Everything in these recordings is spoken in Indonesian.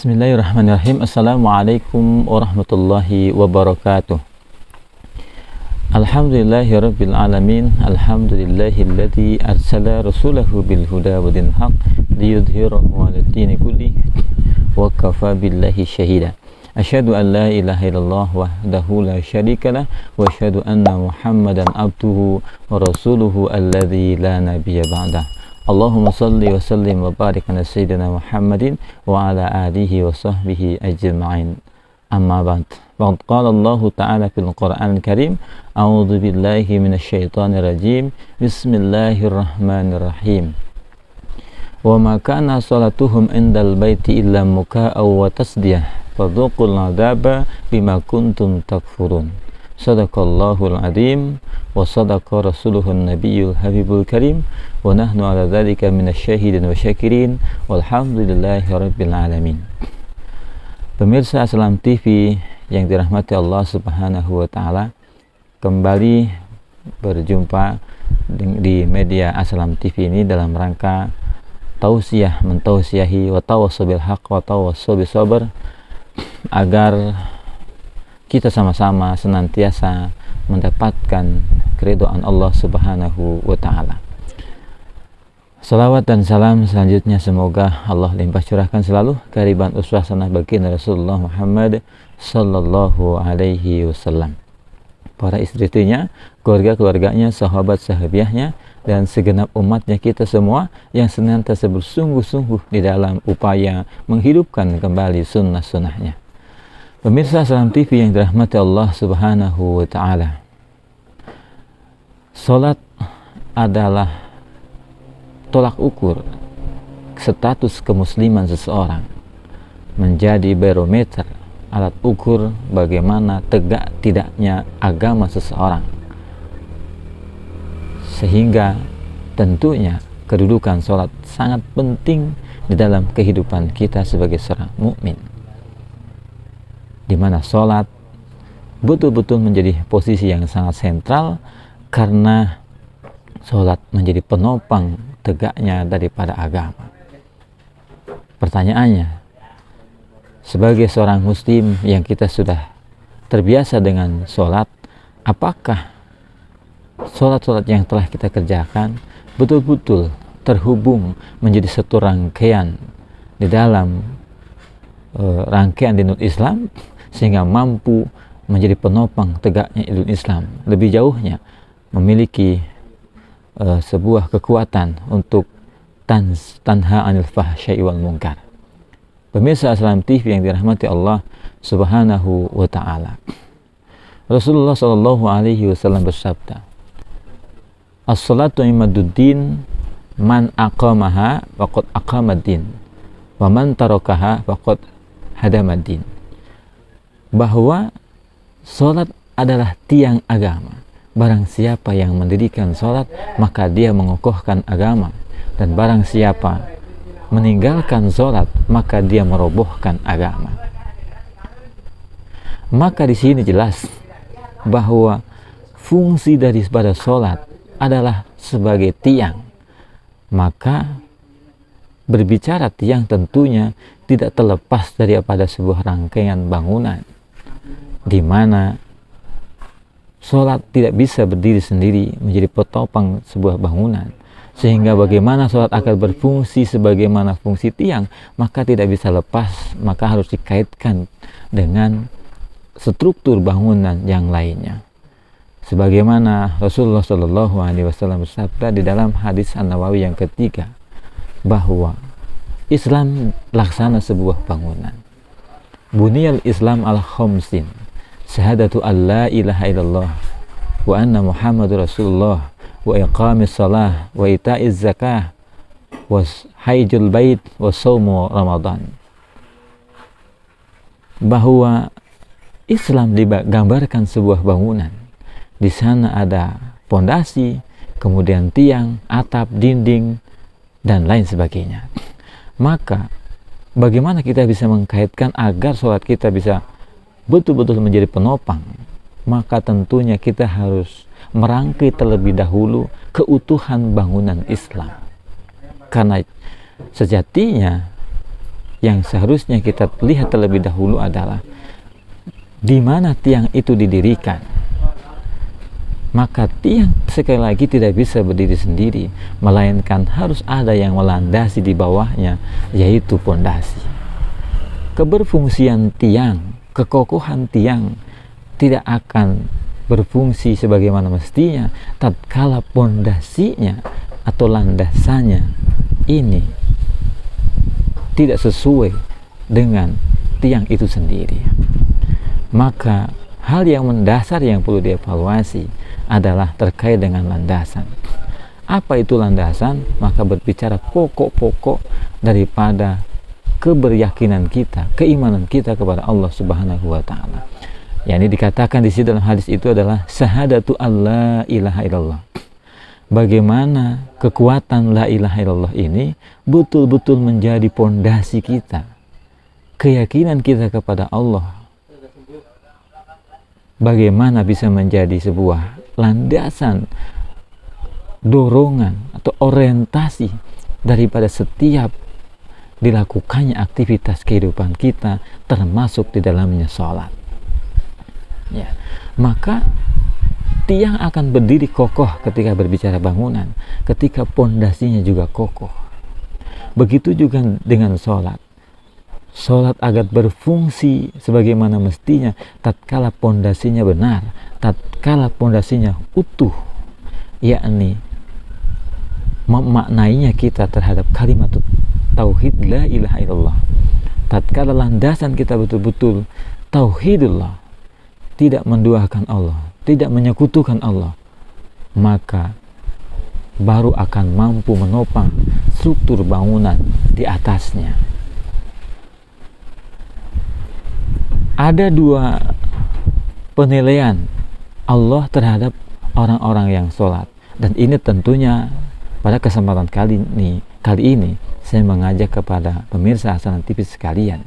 Bismillahirrahmanirrahim. Assalamualaikum warahmatullahi wabarakatuh. Alhamdulillahirabbil alamin. Alhamdulillahilladzi arsala rasulahu bil huda wa dinil haq liyudhhirahu 'alad dini kulli wa kafa billahi syahida. Asyhadu an la ilaha illallah wahdahu la syarikalah wa asyhadu anna Muhammadan abduhu wa rasuluhu alladzi la nabiyya ba'dah. Allahumma salli wa sallim wa barik ala sayyidina Muhammadin wa ala alihi wa sahbihi ajma'in. Amma ba'd. Faqad qala Allah Ta'ala fil Qur'anil Karim, a'udzu billahi minasy syaithanir rajim. Bismillahirrahmanirrahim. Wa ma kana salatuhum indal baiti illa muka'aw wa tasdiyah. Fadhuqul 'adzaba bima kuntum takfurun. Sadaqallahul azim wa sadaqa rasuluhun nabiyul habibul karim wa nahnu ala dzalika minasyahidin wa syakirin walhamdulillahi rabbil alamin. Pemirsa Aslam TV yang dirahmati Allah Subhanahu wa taala, kembali berjumpa di media Aslam TV ini dalam rangka tausiah mentausiahi wa tawassaw bil haqq wa tawassaw bis sabr, agar kita sama-sama senantiasa mendapatkan keridhaan Allah Subhanahu wa taala. Salawat dan salam selanjutnya semoga Allah limpah curahkan selalu kehadiran uswah hasanah baginda Rasulullah Muhammad sallallahu alaihi wasallam, para istri-istrinya, keluarga-keluarganya, sahabat-sahabiahnya, dan segenap umatnya kita semua yang senantiasa bersungguh-sungguh di dalam upaya menghidupkan kembali sunnah-sunnahnya. Pemirsa Aslam TV yang dirahmati Allah Subhanahu wa taala, salat adalah tolak ukur status kemusliman seseorang, menjadi barometer, alat ukur bagaimana tegak tidaknya agama seseorang, sehingga tentunya kedudukan salat sangat penting di dalam kehidupan kita sebagai seorang mukmin, di mana sholat betul-betul menjadi posisi yang sangat sentral, karena sholat menjadi penopang tegaknya daripada agama. Pertanyaannya, sebagai seorang muslim yang kita sudah terbiasa dengan sholat, apakah sholat-sholat yang telah kita kerjakan betul-betul terhubung menjadi satu rangkaian di dalam rangkaian dinul Islam, sehingga mampu menjadi penopang tegaknya dinul Islam, lebih jauhnya memiliki sebuah kekuatan untuk tanha anil fahsya'i wal munkar. Pemirsa Aslam TV yang dirahmati Allah Subhanahu wa taala, Rasulullah sallallahu alaihi wasallam bersabda, as-salatu imaduddin, man aqamaha faqad aqamad-din wa man tarakaha faqad hadamad-din. Bahwa salat adalah tiang agama. Barang siapa yang mendirikan salat, maka dia mengokohkan agama, dan barang siapa meninggalkan salat, maka dia merobohkan agama. Maka di sini jelas bahwa fungsi daripada salat adalah sebagai tiang. Maka berbicara tiang tentunya tidak terlepas daripada sebuah rangkaian bangunan, di mana sholat tidak bisa berdiri sendiri menjadi petopang sebuah bangunan, sehingga bagaimana sholat akan berfungsi sebagaimana fungsi tiang, maka tidak bisa lepas, maka harus dikaitkan dengan struktur bangunan yang lainnya. Sebagaimana Rasulullah Shallallahu Alaihi Wasallam bersabda di dalam hadis An-Nawawi yang ketiga, bahwa Islam laksana sebuah bangunan. Buniyal Islam al khamsin, syahadatu an la ilaha illallah wa anna Muhammadur Rasulullah wa iqamis salah wa ita'iz zakah wa hajjul bait wa shaumu Ramadan. Bahwa Islam digambarkan sebuah bangunan. Di sana ada pondasi, kemudian tiang, atap, dinding, dan lain sebagainya. Maka bagaimana kita bisa mengkaitkan agar sholat kita bisa betul-betul menjadi penopang? Maka tentunya kita harus merangkai terlebih dahulu keutuhan bangunan Islam. Karena sejatinya yang seharusnya kita lihat terlebih dahulu adalah di mana tiang itu didirikan. Maka tiang sekali lagi tidak bisa berdiri sendiri, melainkan harus ada yang melandasi di bawahnya, yaitu pondasi. Keberfungsian tiang, kekokohan tiang tidak akan berfungsi sebagaimana mestinya tatkala pondasinya atau landasannya ini tidak sesuai dengan tiang itu sendiri. Maka hal yang mendasar yang perlu dievaluasi adalah terkait dengan landasan. Apa itu landasan? Maka berbicara pokok-pokok daripada keberyakinan kita, keimanan kita kepada Allah Subhanahu wa taala. Yang dikatakan di sini dalam hadis itu adalah syahadatu alla ilaha illallah. Bagaimana kekuatan la ilaha illallah ini betul-betul menjadi pondasi kita, keyakinan kita kepada Allah. Bagaimana bisa menjadi sebuah landasan, dorongan atau orientasi daripada setiap dilakukannya aktivitas kehidupan kita, termasuk di dalamnya sholat. Ya, maka tiang akan berdiri kokoh ketika berbicara bangunan, ketika pondasinya juga kokoh. Begitu juga dengan sholat. Sholat agar berfungsi sebagaimana mestinya tatkala pondasinya benar, tatkala pondasinya utuh, yakni memaknainya kita terhadap kalimat tauhid la ilaha illallah. Tatkala landasan kita betul-betul tauhidullah, tidak menduakan Allah, tidak menyekutukan Allah, maka baru akan mampu menopang struktur bangunan di atasnya. Ada dua penilaian Allah terhadap orang-orang yang sholat, dan ini tentunya pada kesempatan kali ini saya mengajak kepada pemirsa Hasanah TV sekalian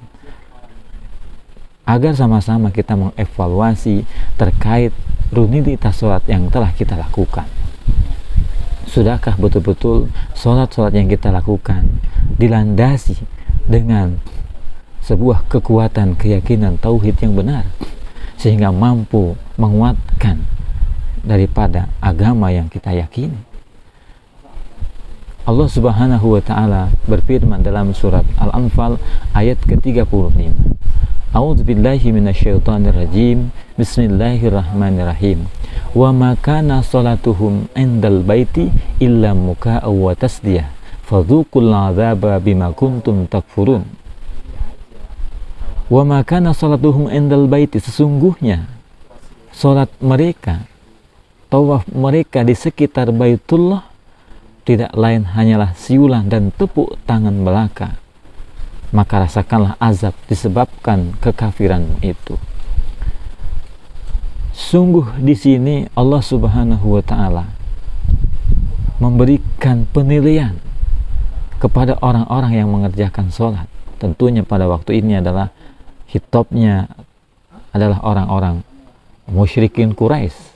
agar sama-sama kita mengevaluasi terkait rutinitas sholat yang telah kita lakukan. Sudahkah betul-betul sholat-sholat yang kita lakukan dilandasi dengan sebuah kekuatan keyakinan tauhid yang benar, sehingga mampu menguatkan daripada agama yang kita yakini? Allah Subhanahu wa taala berfirman dalam surat Al-Anfal ayat ke-35. A'udzubillahi minasyaitonir rajim. Bismillahirrahmanirrahim. Wa ma kana sholatuhum indal baiti illa muka'aw wa tasdiyah. Fadzuqul 'adzaba bima kuntum takfurun. Wa ma kana sholatuhum indal baiti, sesungguhnya salat mereka, tawaf mereka di sekitar Baitullah tidak lain hanyalah siulan dan tepuk tangan belaka. Maka rasakanlah azab disebabkan kekafiranmu itu. Sungguh di sini Allah Subhanahu wa taala memberikan penilaian kepada orang-orang yang mengerjakan sholat. Tentunya pada waktu ini adalah hitopnya adalah orang-orang musyrikin Quraisy,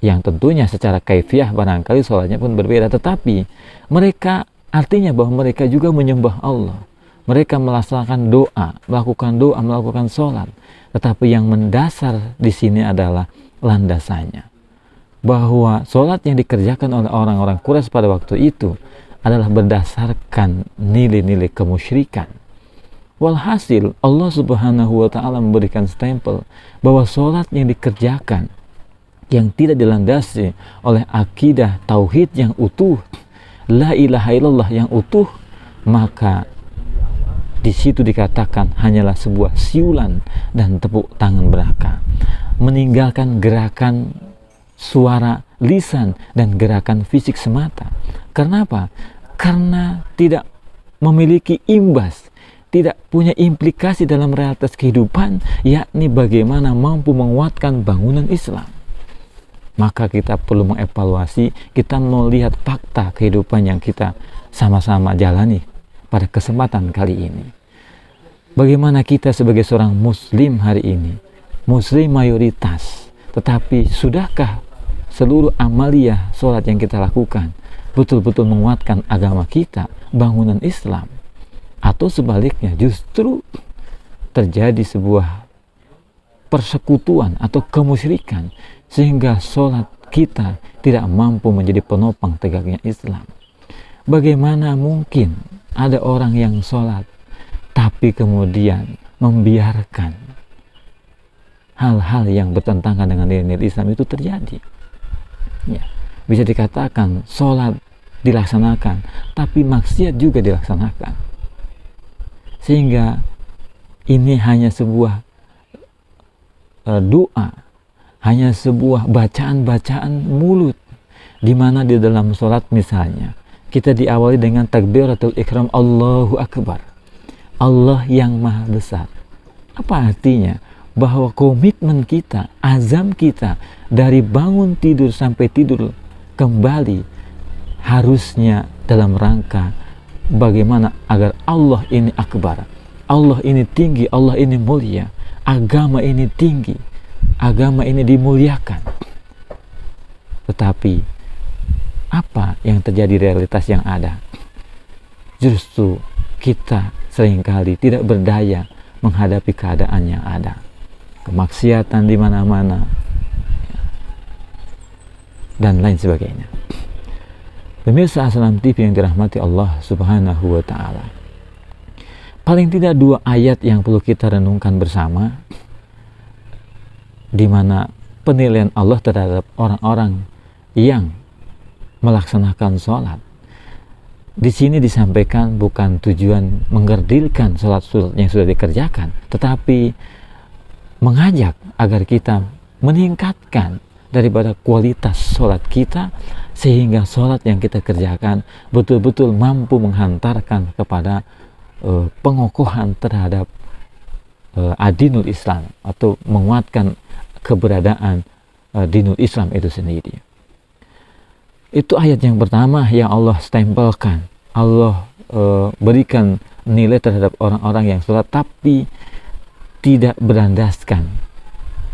yang tentunya secara kaifiah barangkali sholatnya pun berbeda, tetapi mereka, artinya bahwa mereka juga menyembah Allah, mereka melaksanakan doa, melakukan sholat, tetapi yang mendasar di sini adalah landasannya, bahwa sholat yang dikerjakan oleh orang-orang Quraisy pada waktu itu adalah berdasarkan nilai-nilai kemusyrikan. Walhasil Allah Subhanahu wa taala memberikan stempel bahwa sholat yang dikerjakan yang tidak dilandasi oleh akidah tauhid yang utuh, la ilaha illallah yang utuh, maka di situ dikatakan hanyalah sebuah siulan dan tepuk tangan belaka, meninggalkan gerakan suara, lisan, dan gerakan fisik semata. Karena apa? Karena tidak memiliki imbas, tidak punya implikasi dalam realitas kehidupan, yakni bagaimana mampu menguatkan bangunan Islam. Maka kita perlu mengevaluasi, kita melihat fakta kehidupan yang kita sama-sama jalani pada kesempatan kali ini. Bagaimana kita sebagai seorang muslim hari ini, muslim mayoritas, tetapi sudahkah seluruh amaliyah sholat yang kita lakukan betul-betul menguatkan agama kita, bangunan Islam? atau sebaliknya justru terjadi sebuah persekutuan atau kemusyrikan sehingga sholat kita tidak mampu menjadi penopang tegaknya Islam. Bagaimana mungkin ada orang yang sholat tapi kemudian membiarkan hal-hal yang bertentangan dengan nilai-nilai Islam itu terjadi? Ya, bisa dikatakan sholat dilaksanakan tapi maksiat juga dilaksanakan, sehingga ini hanya sebuah doa, hanya sebuah bacaan-bacaan mulut, di mana di dalam sholat misalnya kita diawali dengan takbiratul ihram, Allahu Akbar, Allah yang maha besar. Apa artinya? Bahwa komitmen kita, azam kita dari bangun tidur sampai tidur kembali harusnya dalam rangka bagaimana agar Allah ini akbar, Allah ini tinggi, Allah ini mulia, agama ini tinggi, agama ini dimuliakan. Tetapi apa yang terjadi, realitas yang ada? Justru kita seringkali tidak berdaya menghadapi keadaan yang ada. Kemaksiatan di mana-mana dan lain sebagainya. Pemirsa Assalam TV yang dirahmati Allah Subhanahu wa taala. Paling tidak 2 ayat yang perlu kita renungkan bersama, di mana penilaian Allah terhadap orang-orang yang melaksanakan sholat. Di sini disampaikan bukan tujuan menggerdilkan sholat yang sudah dikerjakan, tetapi mengajak agar kita meningkatkan daripada kualitas sholat kita, sehingga sholat yang kita kerjakan betul-betul mampu menghantarkan kepada pengokohan terhadap adinul Islam, atau menguatkan keberadaan dinul Islam itu sendiri. Itu ayat yang pertama yang Allah stempelkan. Allah berikan nilai terhadap orang-orang yang sholat tapi tidak berlandaskan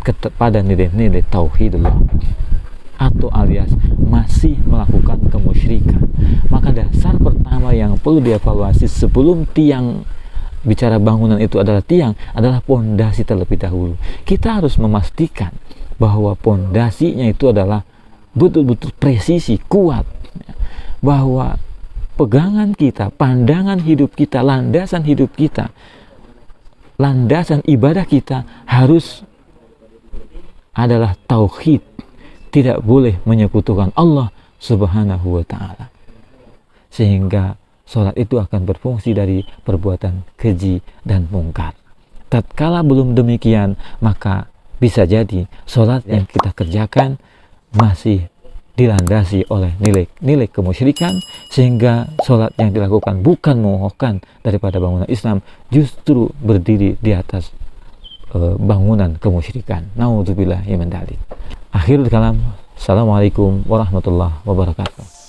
kepada nilai-nilai tauhidullah, atau alias masih melakukan kemusyrikan. Maka dasar pertama yang perlu dievaluasi sebelum tiang, bicara bangunan itu adalah tiang, adalah pondasi terlebih dahulu. Kita harus memastikan bahwa pondasinya itu adalah betul-betul presisi, kuat, bahwa pegangan kita, pandangan hidup kita, landasan hidup kita, landasan ibadah kita harus adalah tauhid, tidak boleh menyekutukan Allah Subhanahu wa taala, sehingga sholat itu akan berfungsi dari perbuatan keji dan mungkar. Tatkala belum demikian, maka bisa jadi sholat yang kita kerjakan masih dilandasi oleh nilai kemusyrikan, sehingga sholat yang dilakukan bukan mengokohkan daripada bangunan Islam, justru berdiri di atas bangunan kemusyrikan. Nauzubillahi min dzalik. Akhirul kalam. Assalamualaikum warahmatullahi wabarakatuh.